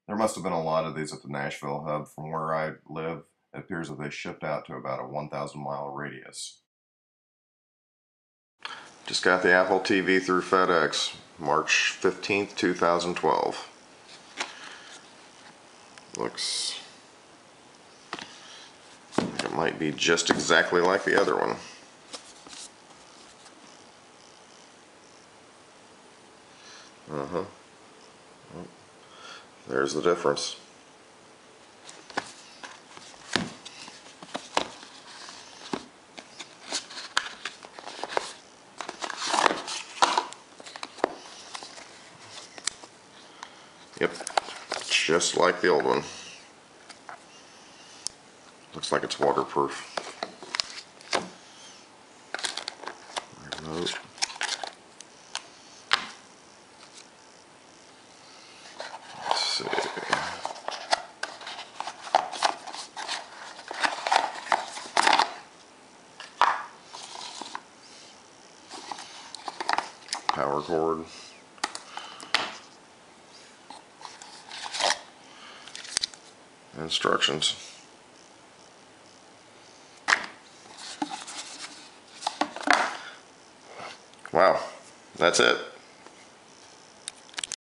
There must have been a lot of these at the Nashville hub. From where I live, it appears that they shipped out to about a 1,000-mile radius. Just got the Apple TV through FedEx, March 15th, 2012. Looks like it might be just exactly like the other one. There's the difference. Yep, just like the old one. Looks like it's waterproof. Remote. Let's see. Power cord. Instructions. Wow, that's it.